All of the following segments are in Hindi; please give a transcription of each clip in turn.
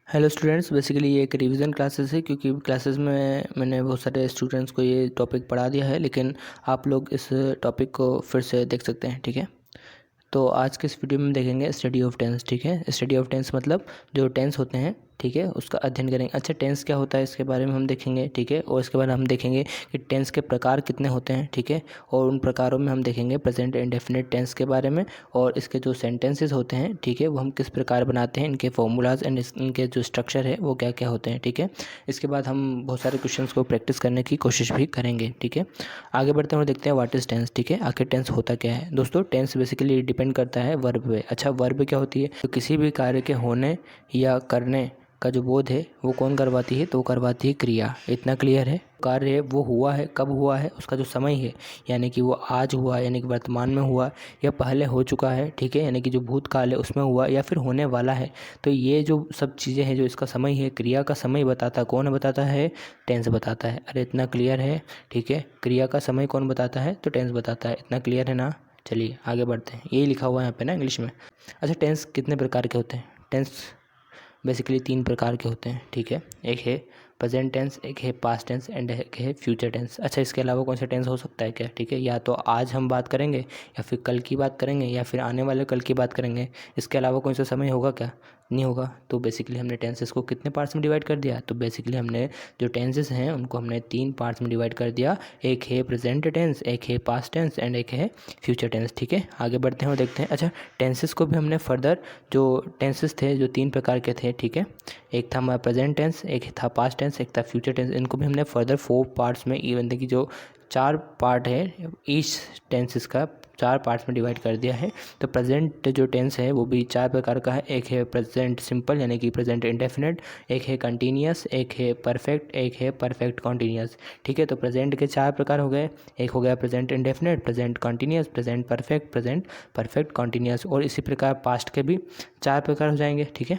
हेलो स्टूडेंट्स, बेसिकली ये एक रिवीजन क्लासेस है क्योंकि क्लासेस में मैंने बहुत सारे स्टूडेंट्स को ये टॉपिक पढ़ा दिया है, लेकिन आप लोग इस टॉपिक को फिर से देख सकते हैं। ठीक है, तो आज के इस वीडियो में हम देखेंगे स्टडी ऑफ टेंस। ठीक है, स्टडी ऑफ टेंस मतलब जो टेंस होते हैं, ठीक है, उसका अध्ययन करेंगे। अच्छा, टेंस क्या होता है इसके बारे में हम देखेंगे। ठीक है, और इसके बाद हम देखेंगे कि टेंस के प्रकार कितने होते हैं। ठीक है, और उन प्रकारों में हम देखेंगे प्रेजेंट इंडेफिनिट टेंस के बारे में, और इसके जो सेंटेंसेस होते हैं, ठीक है, वो हम किस प्रकार बनाते हैं, इनके फॉर्मूलाज एंड इनके जो स्ट्रक्चर है वो क्या क्या होते हैं। ठीक है, इसके बाद हम बहुत सारे क्वेश्चंस को प्रैक्टिस करने की कोशिश भी करेंगे। ठीक है, आगे बढ़ते हुए देखते हैं व्हाट इज़ टेंस। ठीक है, आखिर टेंस होता क्या है। दोस्तों, टेंस बेसिकली डिपेंड करता है वर्ब पे। अच्छा, वर्ब क्या होती है? तो किसी भी कार्य के होने या करने का जो बोध है वो कौन करवाती है? तो वो करवाती है क्रिया। इतना क्लियर है? कार्य है वो हुआ है, कब हुआ है, उसका जो समय है, यानी कि वो आज हुआ यानी कि वर्तमान में हुआ, या पहले हो चुका है, ठीक है, यानी कि जो भूतकाल है उसमें हुआ, या फिर होने वाला है। तो ये जो सब चीज़ें हैं, जो इसका समय है, क्रिया का समय बताता है, कौन बताता है? टेंस बताता है। अरे इतना क्लियर है? ठीक है, क्रिया का समय कौन बताता है? तो टेंस बताता है। इतना क्लियर है ना? चलिए आगे बढ़ते हैं। यही लिखा हुआ है यहाँ पे ना इंग्लिश में। अच्छा, टेंस कितने प्रकार के होते हैं? टेंस बेसिकली 3 प्रकार के होते हैं। ठीक है, एक है प्रेजेंट टेंस, एक है पास्ट टेंस एंड एक है फ्यूचर टेंस। अच्छा, इसके अलावा कौन सा टेंस हो सकता है क्या? ठीक है, या तो आज हम बात करेंगे, या फिर कल की बात करेंगे, या फिर आने वाले कल की बात करेंगे। इसके अलावा कौन सा समय होगा क्या? नहीं होगा। तो बेसिकली हमने टेंसेस को कितने पार्ट्स में डिवाइड कर दिया? तो बेसिकली हमने जो टेंसेस हैं उनको हमने 3 पार्ट्स में डिवाइड कर दिया। एक है प्रेजेंट टेंस, एक है पास्ट टेंस एंड एक है फ्यूचर टेंस। ठीक है, आगे बढ़ते हैं और देखते हैं। अच्छा, टेंसेस को भी हमने फर्दर, जो टेंसेस थे जो 3 प्रकार के थे, ठीक है, एक था हमारा प्रेजेंट टेंस, एक था पास्ट टेंस, एक था फ्यूचर टेंस। इनको भी हमने फर्दर 4 पार्ट्स में, इवन की जो 4 पार्ट है ईच टेंसेस का, 4 पार्ट्स में डिवाइड कर दिया है। तो प्रेजेंट जो टेंस है वो भी 4 प्रकार का है। एक है प्रेजेंट सिंपल यानी कि प्रेजेंट इंडेफिनिट, एक है कंटिन्यूअस, एक है परफेक्ट, एक है परफेक्ट कॉन्टिन्यूअस। ठीक है, तो प्रेजेंट के 4 प्रकार हो गए। एक हो गया present indefinite, present continuous, present perfect, present perfect continuous. और इसी प्रकार पास्ट के भी 4 प्रकार हो जाएंगे। ठीक है,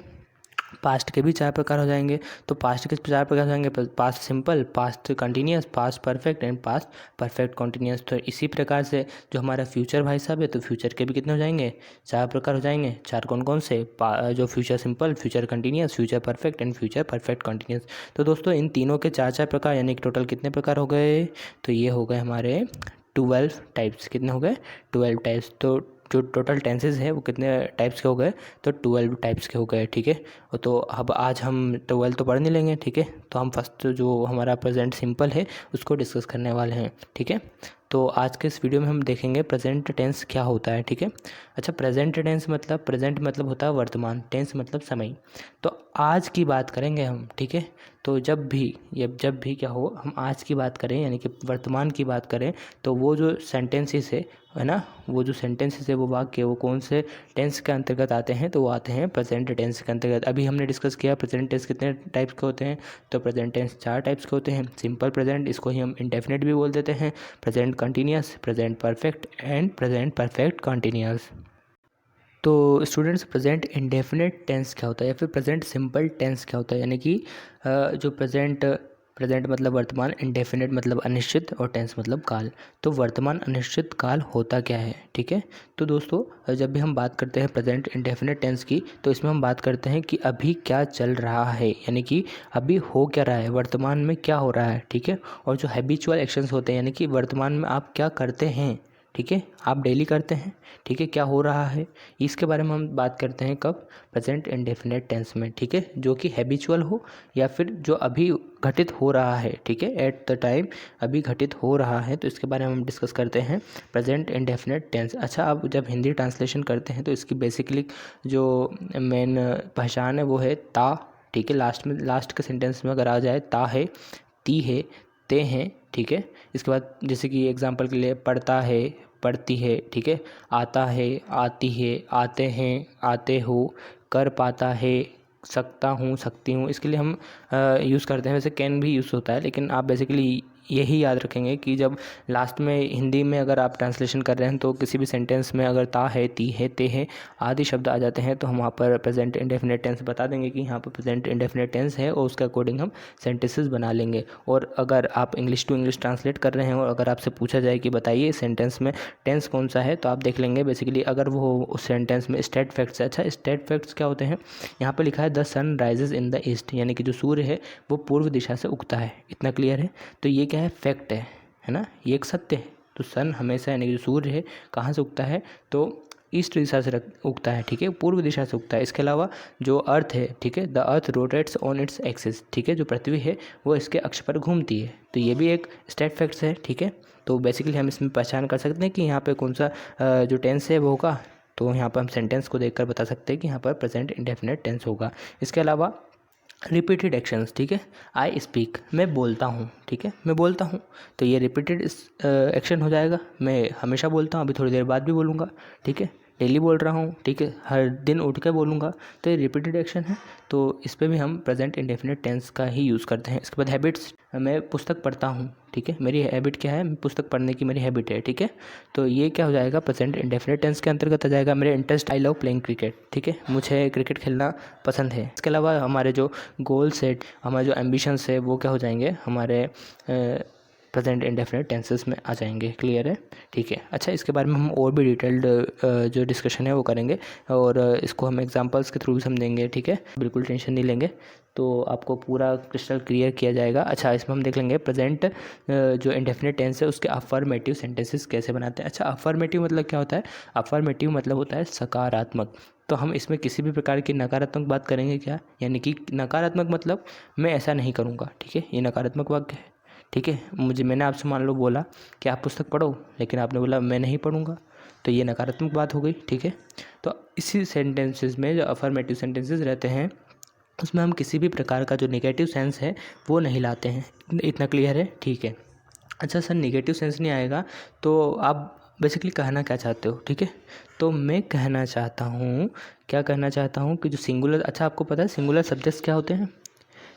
पास्ट के भी 4 प्रकार हो जाएंगे। तो पास्ट के 4 प्रकार हो जाएंगे, past simple, past continuous, past perfect and past perfect continuous. तो इसी प्रकार से जो हमारा फ्यूचर भाई साहब है, तो फ्यूचर के भी कितने हो जाएंगे? 4 प्रकार हो जाएंगे। 4 कौन कौन से? जो future simple, future continuous, future perfect and future perfect continuous. तो दोस्तों, इन तीनों के 4 प्रकार, यानी कि टोटल कितने प्रकार हो गए? तो ये हो गए हमारे 12 टाइप्स। कितने हो गए? 12 टाइप्स। तो जो टोटल टेंसेज है वो कितने टाइप्स के हो गए? तो 12 टाइप्स के हो गए। ठीक है, तो अब आज हम 12 तो पढ़ नहीं लेंगे। ठीक है, तो हम फर्स्ट जो हमारा प्रेजेंट सिंपल है उसको डिस्कस करने वाले हैं। ठीक है, तो आज के इस वीडियो में हम देखेंगे प्रेजेंट टेंस क्या होता है। ठीक है, अच्छा, प्रेजेंट टेंस मतलब, प्रेजेंट मतलब होता है वर्तमान, टेंस मतलब समय। तो आज की बात करेंगे हम। ठीक है, तो जब भी क्या हो, हम आज की बात करें यानी कि वर्तमान की बात करें, तो वो जो सेंटेंसेस है ना, वो जो सेंटेंसेस है, वो वाक्य, वो कौन से टेंस के अंतर्गत आते हैं? तो वो आते हैं प्रेजेंट टेंस के अंतर्गत। अभी हमने डिस्कस किया प्रेजेंट टेंस कितने टाइप्स के होते हैं। तो प्रेजेंट टेंस 4 टाइप्स के होते हैं। सिंपल प्रेजेंट, इसको ही हम इंडेफिनिट भी बोल देते हैं, present continuous, present perfect and present perfect continuous. तो स्टूडेंट्स, प्रेजेंट इंडेफिनिट टेंस क्या होता है, या फिर प्रेजेंट सिंपल टेंस क्या होता है? यानी कि जो प्रेजेंट, प्रेजेंट मतलब वर्तमान, इंडेफिनिट मतलब अनिश्चित, और टेंस मतलब काल। तो वर्तमान अनिश्चित काल होता क्या है? ठीक है, तो दोस्तों, जब भी हम बात करते हैं प्रेजेंट इंडेफिनिट टेंस की, तो इसमें हम बात करते हैं कि अभी क्या चल रहा है, यानी कि अभी हो क्या रहा है, वर्तमान में क्या हो रहा है। ठीक है, और जो हैबिचुअल एक्शंस होते हैं, यानी कि वर्तमान में आप क्या करते हैं, ठीक है, आप डेली करते हैं, ठीक है, क्या हो रहा है, इसके बारे में हम बात करते हैं। कब? प्रेजेंट इंडेफिनिट टेंस में। ठीक है, जो कि हैबिचुअल हो, या फिर जो अभी घटित हो रहा है। ठीक है, एट द टाइम अभी घटित हो रहा है, तो इसके बारे में हम डिस्कस करते हैं प्रेजेंट इंडेफिनिट टेंस। अच्छा, अब जब हिंदी ट्रांसलेशन करते हैं तो इसकी बेसिकली जो मेन पहचान है वो है ता। ठीक है, लास्ट में, लास्ट के सेंटेंस में अगर आ जाए ता है, ती है, ते हैं। ठीक है, इसके बाद जैसे कि एग्जांपल के लिए पढ़ता है, पढ़ती है। ठीक है, आता है, आती है, आते हैं, आते हो, कर पाता है, सकता हूँ, सकती हूँ। इसके लिए हम यूज़ करते हैं। वैसे कैन भी यूज़ होता है, लेकिन आप बेसिकली यही याद रखेंगे कि जब लास्ट में हिंदी में अगर आप ट्रांसलेशन कर रहे हैं तो किसी भी सेंटेंस में अगर ता है, ती है, ते है आदि शब्द आ जाते हैं तो हम वहाँ पर प्रेजेंट इंडेफिनिट टेंस बता देंगे कि यहाँ पर प्रेजेंट इंडेफिनिट टेंस है और उसके अकॉर्डिंग हम सेंटेंसेस बना लेंगे। और अगर आप इंग्लिश टू इंग्लिश ट्रांसलेट कर रहे हैं और अगर आपसे पूछा जाए कि बताइए सेंटेंस में टेंस कौन सा है, तो आप देख लेंगे बेसिकली अगर वो उस सेंटेंस में स्टेट फैक्ट्स है। अच्छा, स्टेट फैक्ट्स क्या होते हैं? यहाँ पर लिखा है the sun rises in the east, यानी कि जो सूर्य है वो पूर्व दिशा से उगता है। इतना क्लियर है? तो ये क्या है? फैक्ट है ना, ये एक सत्य है। तो सन हमेशा, यानी कि जो सूर्य है कहाँ से उगता है? तो ईस्ट दिशा से उगता है, ठीक है, पूर्व दिशा से उगता है। इसके अलावा जो अर्थ है, ठीक है, the earth rotates on its axis, ठीक है, जो पृथ्वी है वो इसके अक्ष पर घूमती है। तो ये भी एक स्टेट फैक्ट्स है, ठीक है। तो बेसिकली हम इसमें पहचान कर सकते हैं कि यहाँ पे कौन सा जो टेंस है वो होगा। तो यहाँ पर हम सेंटेंस को देखकर बता सकते हैं कि यहाँ पर प्रेजेंट इंडेफिनिट टेंस होगा। इसके अलावा रिपीटेड एक्शंस, ठीक है, आई स्पीक, मैं बोलता हूँ, ठीक है, मैं बोलता हूँ, तो ये रिपीटेड एक्शन हो जाएगा। मैं हमेशा बोलता हूँ, अभी थोड़ी देर बाद भी बोलूँगा, ठीक है, डेली बोल रहा हूँ, ठीक है, हर दिन उठ के बोलूँगा, तो ये रिपीटेड एक्शन है। तो इस पे भी हम प्रेजेंट इंडेफिनिट टेंस का ही यूज़ करते हैं। इसके बाद हैबिट्स, मैं पुस्तक पढ़ता हूँ, ठीक है, मेरी हैबिट क्या है? पुस्तक पढ़ने की मेरी हैबिट है, ठीक है। तो ये क्या हो जाएगा? प्रेजेंट इंडेफिनिट टेंस के अंतर्गत आ जाएगा। मेरे interest, I love playing cricket, ठीक है, मुझे क्रिकेट खेलना पसंद है। इसके अलावा हमारे जो गोल सेट, हमारे जो एम्बिशंस है वो क्या हो जाएंगे? हमारे प्रेजेंट इंडेफिनिट टेंसेस में आ जाएंगे। क्लियर है? ठीक है। अच्छा, इसके बारे में हम और भी डिटेल्ड जो डिस्कशन है वो करेंगे और इसको हम एग्जांपल्स के थ्रू भी समझेंगे, ठीक है, बिल्कुल टेंशन नहीं लेंगे, तो आपको पूरा क्रिस्टल क्लियर किया जाएगा। अच्छा, इसमें हम देख लेंगे प्रेजेंट जो इंडेफिनिट टेंस है उसके अफर्मेटिव सेंटेंसेस कैसे बनाते हैं। अच्छा, अफर्मेटिव मतलब क्या होता है? अफर्मेटिव मतलब होता है सकारात्मक। तो हम इसमें किसी भी प्रकार की नकारात्मक बात करेंगे क्या? यानी कि नकारात्मक मतलब मैं ऐसा नहीं करूँगा, ठीक है, ये नकारात्मक वाक्य है, ठीक है। मैंने आपसे मान लो बोला कि आप पुस्तक पढ़ो, लेकिन आपने बोला मैं नहीं पढ़ूंगा, तो ये नकारात्मक बात हो गई, ठीक है। तो इसी सेंटेंसेस में जो अफर्मेटिव सेंटेंसेस रहते हैं उसमें हम किसी भी प्रकार का जो नेगेटिव सेंस है वो नहीं लाते हैं। इतना क्लियर है? ठीक है। अच्छा सर, नेगेटिव सेंस नहीं आएगा तो आप बेसिकली कहना क्या चाहते हो? ठीक है, तो मैं कहना चाहता हूँ, क्या कहना चाहता हूँ कि जो सिंगुलर, अच्छा आपको पता है सिंगुलर सब्जेक्ट्स क्या होते हैं?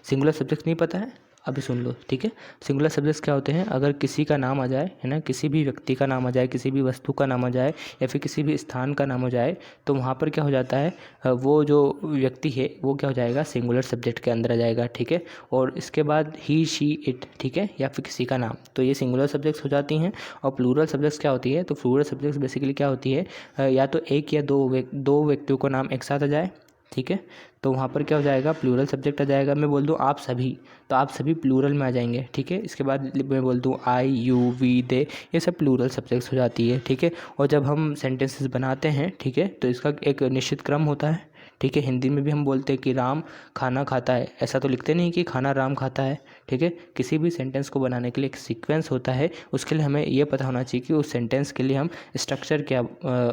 सिंगुलर सब्जेक्ट्स नहीं पता है? अभी सुन लो, ठीक है। सिंगुलर सब्जेक्ट्स क्या होते हैं? अगर किसी का नाम आ जाए, है ना, किसी भी व्यक्ति का नाम आ जाए, किसी भी वस्तु का नाम आ जाए या फिर किसी भी स्थान का नाम हो जाए, तो वहाँ पर क्या हो जाता है, वो जो व्यक्ति है वो क्या हो जाएगा? सिंगुलर सब्जेक्ट के अंदर आ जाएगा, ठीक है। और इसके बाद ही, शी, इट, ठीक है, या फिर किसी का नाम, तो ये सिंगुलर सब्जेक्ट्स हो जाती हैं। और प्लूरल सब्जेक्ट्स क्या होती है? तो प्लूरल सब्जेक्ट्स बेसिकली क्या होती है, या तो एक या दो व्यक्तियों का नाम एक साथ आ जाए, ठीक है, तो वहाँ पर क्या हो जाएगा? प्लूरल सब्जेक्ट आ जाएगा। मैं बोल दूँ आप सभी, तो आप सभी प्लूरल में आ जाएंगे, ठीक है। इसके बाद मैं बोल दूँ आई, यू, वी, दे, ये सब प्लूरल सब्जेक्ट्स हो जाती है, ठीक है। और जब हम सेंटेंसेस बनाते हैं, ठीक है, तो इसका एक निश्चित क्रम होता है, ठीक है। हिंदी में भी हम बोलते हैं कि राम खाना खाता है, ऐसा तो लिखते नहीं कि खाना राम खाता है, ठीक है। किसी भी सेंटेंस को बनाने के लिए एक सीक्वेंस होता है, उसके लिए हमें ये पता होना चाहिए कि उस सेंटेंस के लिए हम स्ट्रक्चर क्या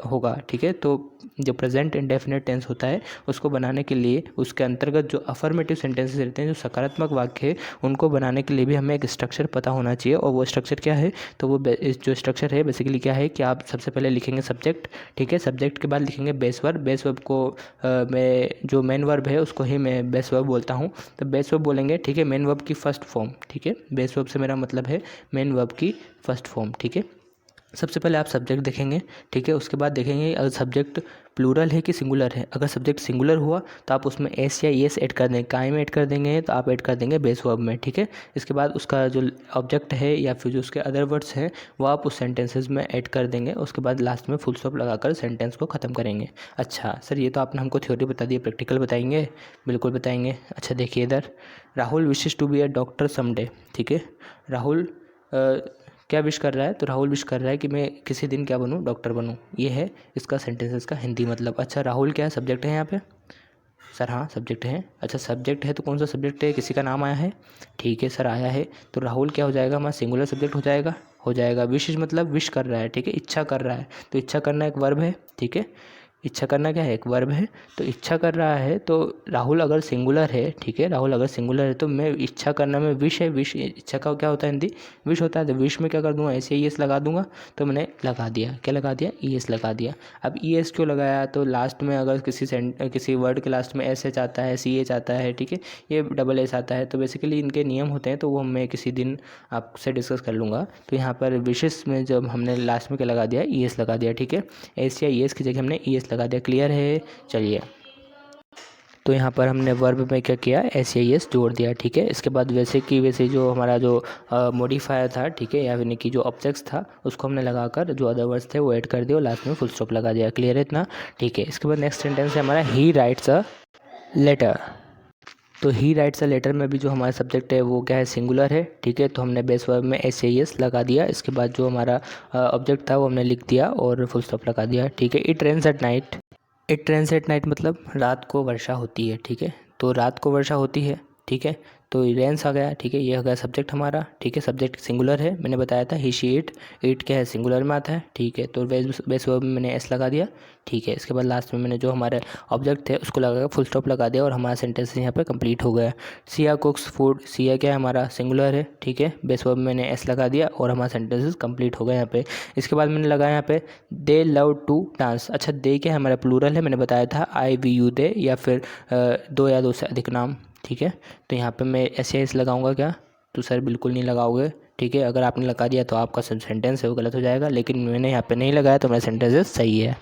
होगा, ठीक है। तो जो प्रेजेंट इंडेफिनिट टेंस होता है उसको बनाने के लिए उसके अंतर्गत जो अफर्मेटिव सेंटेंसेस रहते हैं, जो सकारात्मक वाक्य है, उनको बनाने के लिए भी हमें एक स्ट्रक्चर पता होना चाहिए। और वो स्ट्रक्चर क्या है? तो वो जो स्ट्रक्चर है बेसिकली क्या है कि आप सबसे पहले लिखेंगे सब्जेक्ट, ठीक है, सब्जेक्ट के बाद लिखेंगे बेस वर्ब। बेस वर्ब को मैं जो मेन वर्ब है उसको ही मैं बेस वर्ब बोलता हूँ, तो बेस वर्ब बोलेंगे, ठीक है, मेन वर्ब की फर्स्ट फॉर्म, ठीक है, बेस वर्ब से मेरा मतलब है मेन वर्ब की फर्स्ट फॉर्म, ठीक है। सबसे पहले आप सब्जेक्ट देखेंगे, ठीक है, उसके बाद देखेंगे अगर सब्जेक्ट प्लूरल है कि सिंगुलर है। अगर सब्जेक्ट सिंगुलर हुआ तो आप उसमें एस या एस ऐड कर देंगे, काय में ऐड कर देंगे तो आप ऐड कर देंगे बेस वर्ब में, ठीक है। इसके बाद उसका जो ऑब्जेक्ट है या फिर जो उसके अदर वर्ड्स हैं वो आप उस सेंटेंसेस में ऐड कर देंगे। उसके बाद लास्ट में फुल स्टॉप लगाकर सेंटेंस को ख़त्म करेंगे। अच्छा सर, ये तो आपने हमको थ्योरी बता दी, प्रैक्टिकल बताएंगे? बिल्कुल बताएंगे। अच्छा देखिए इधर, Rahul wishes to be a doctor someday, ठीक है। राहुल क्या विश कर रहा है? तो राहुल विश कर रहा है कि मैं किसी दिन क्या बनूं? डॉक्टर बनूं। ये है इसका सेंटेंसेस का हिंदी मतलब। अच्छा, राहुल क्या है? सब्जेक्ट है यहाँ पे? सर हाँ सब्जेक्ट है। अच्छा सब्जेक्ट है तो कौन सा सब्जेक्ट है? किसी का नाम आया है? ठीक है सर, आया है। तो राहुल क्या हो जाएगा? हमारा सिंगुलर सब्जेक्ट हो जाएगा। हो जाएगा। विश मतलब विश कर रहा है, ठीक है, इच्छा कर रहा है, तो इच्छा करना एक वर्ब है, ठीक है। इच्छा करना क्या है, एक वर्ब है। तो इच्छा कर रहा है, तो राहुल अगर सिंगुलर है, ठीक है, राहुल अगर सिंगुलर है तो मैं इच्छा करना में विश है, विश इच्छा का क्या होता है हिंदी, विश होता है। तो विश में क्या कर दूंगा, ऐसे ई एस लगा दूंगा। तो मैंने लगा दिया, क्या लगा दिया, ई एस लगा दिया। अब ई एस क्यों लगाया, तो लास्ट में अगर किसी वर्ड के लास्ट में एस एच आता है, सी एच आता है, ठीक है, ये डबल एस आता है, तो बेसिकली इनके नियम होते हैं, तो वो मैं किसी दिन आपसे डिस्कस कर लूँगा। तो यहाँ पर विशेष में जब हमने लास्ट में क्या लगा दिया, ई एस लगा दिया, ठीक है, एस या ई एस की जगह हमने ई एस लगा दिया। क्लियर है। चलिए, तो यहाँ पर हमने वर्ब में क्या किया, एस या एस जोड़ दिया, ठीक है। इसके बाद वैसे जो हमारा जो मॉडिफायर था, ठीक है, यानी कि जो ऑब्जेक्ट्स था उसको हमने लगाकर जो अदर वर्ड्स थे वो ऐड कर दिया और लास्ट में फुल स्टॉप लगा दिया। क्लियर है इतना, ठीक है। इसके बाद नेक्स्ट सेंटेंस है हमारा, ही राइट्स अ लेटर। तो ही राइट्स अ लेटर में भी जो हमारा सब्जेक्ट है वो क्या है, सिंगुलर है, ठीक है। तो हमने बेस वर्ब में एस ए एस लगा दिया। इसके बाद जो हमारा ऑब्जेक्ट था वो हमने लिख दिया और फुल स्टॉप लगा दिया, ठीक है। It rains at night, it rains at night मतलब रात को वर्षा होती है, ठीक है। तो रात को वर्षा होती है, ठीक है। तो रेंस आ गया, ठीक है, ये हो गया सब्जेक्ट हमारा, ठीक है। सब्जेक्ट सिंगुलर है, मैंने बताया था, ही शी इट, इट क्या है, सिंगुलर में आता है, ठीक है। तो बेस वर्ब में मैंने एस लगा दिया, ठीक है। इसके बाद लास्ट में मैंने जो हमारे ऑब्जेक्ट थे उसको लगा फुल स्टॉप लगा दिया और हमारा सेंटेंस यहाँ पे कंप्लीट हो गया। सिया कुक्स फूड, सिया क्या है हमारा, सिंगुलर है, ठीक है। बेस वर्ब में मैंने एस लगा दिया और हमारा सेंटेंसेस कंप्लीट हो गया यहाँ पे। इसके बाद मैंने लगाया यहाँ पे, दे लव टू डांस। अच्छा, दे क्या है हमारा, प्लूरल है, मैंने बताया था, आई वी यू दे, या फिर दो या दो से अधिक नाम, ठीक है। तो यहाँ पे मैं ऐसे एस लगाऊंगा क्या, तो सर बिल्कुल नहीं लगाओगे, ठीक है। अगर आपने लगा दिया तो आपका सेंटेंस है वो गलत हो जाएगा, लेकिन मैंने यहाँ पे नहीं लगाया तो मेरा सेंटेंस सही है।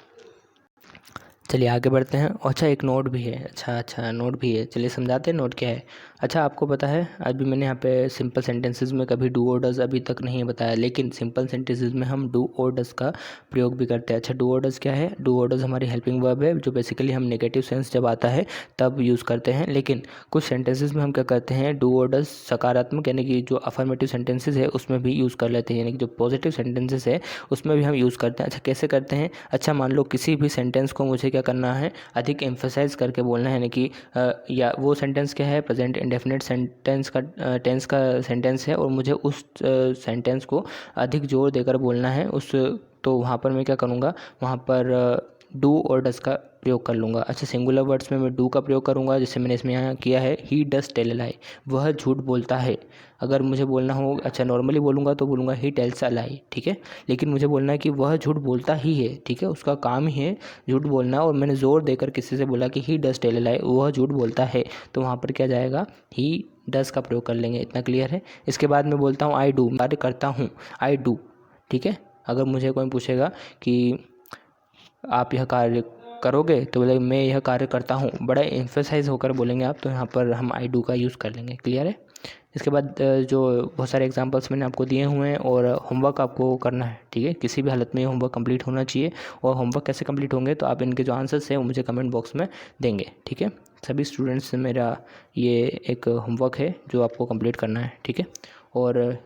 चलिए आगे बढ़ते हैं। अच्छा, एक नोट भी है, अच्छा नोट भी है, चलिए समझाते हैं नोट क्या है। अच्छा, आपको पता है अभी मैंने यहाँ पे सिंपल सेंटेंसेस में कभी डू और डज अभी तक नहीं बताया, लेकिन सिंपल सेंटेंसेस में हम डू और डज का प्रयोग भी करते हैं। अच्छा, डू और डज क्या है, डू और डज हमारी हेल्पिंग वर्ब है, जो बेसिकली हम नेगेटिव सेंस जब आता है तब यूज़ करते हैं। लेकिन कुछ सेंटेंसेस में हम क्या करते हैं, डू और डज सकारात्मक यानी कि जो अफर्मेटिव सेंटेंसेस है उसमें भी यूज़ कर लेते हैं, यानी कि जो पॉजिटिव सेंटेंसेस है उसमें भी हम यूज़ करते हैं। अच्छा, कैसे करते हैं, अच्छा मान लो किसी भी सेंटेंस को मुझे क्या करना है, अधिक एम्फसाइज करके बोलना है, यानी कि या वो सेंटेंस क्या है, प्रेजेंट इंडेफिनिट सेंटेंस का टेंस का सेंटेंस है और मुझे उस सेंटेंस को अधिक जोर देकर बोलना है उस, तो वहाँ पर मैं क्या करूँगा, वहाँ पर डू और डज का प्रयोग कर लूँगा। अच्छा, सिंगुलर वर्ड्स में मैं डू का प्रयोग करूँगा, जैसे मैंने इसमें यहाँ किया है, ही डज टेल अ लाई, वह झूठ बोलता है। अगर मुझे बोलना हो, अच्छा नॉर्मली बोलूँगा तो बोलूँगा ही टेल्स अ लाई, ठीक है। लेकिन मुझे बोलना है कि वह झूठ बोलता ही है, ठीक है, उसका काम ही है झूठ बोलना, और मैंने ज़ोर देकर किसी से बोला कि ही डज टेल अ लाई, वह झूठ बोलता है, तो वहाँ पर क्या जाएगा, ही डज का प्रयोग कर लेंगे। इतना क्लियर है। इसके बाद मैं बोलता हूँ आई डू, कार्य करता हूँ, आई डू, ठीक है। अगर मुझे कोई पूछेगा कि आप यह कार्य करोगे, तो बोले मैं यह कार्य करता हूँ, बड़ा एम्फेसाइज होकर बोलेंगे आप, तो यहाँ पर हम आई डू का यूज़ कर लेंगे। क्लियर है। इसके बाद जो बहुत सारे एग्जांपल्स मैंने आपको दिए हुए हैं और होमवर्क आपको करना है, ठीक है। किसी भी हालत में होमवर्क कंप्लीट होना चाहिए, और होमवर्क कैसे कंप्लीट होंगे, तो आप इनके जो आंसर्स हैं वो मुझे कमेंट बॉक्स में देंगे, ठीक है। सभी स्टूडेंट्स से मेरा ये एक होमवर्क है जो आपको कंप्लीट करना है, ठीक है। और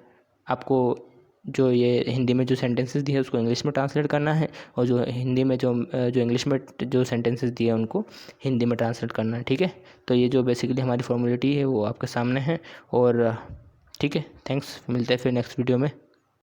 आपको जो ये हिंदी में जो सेंटेंसेस दिए हैं उसको इंग्लिश में ट्रांसलेट करना है, और जो हिंदी में जो इंग्लिश में जो सेंटेंसेस दिए हैं उनको हिंदी में ट्रांसलेट करना है, ठीक है। तो ये जो बेसिकली हमारी फॉर्मेलिटी है वो आपके सामने है, और ठीक है, थैंक्स, मिलते हैं फिर नेक्स्ट वीडियो में।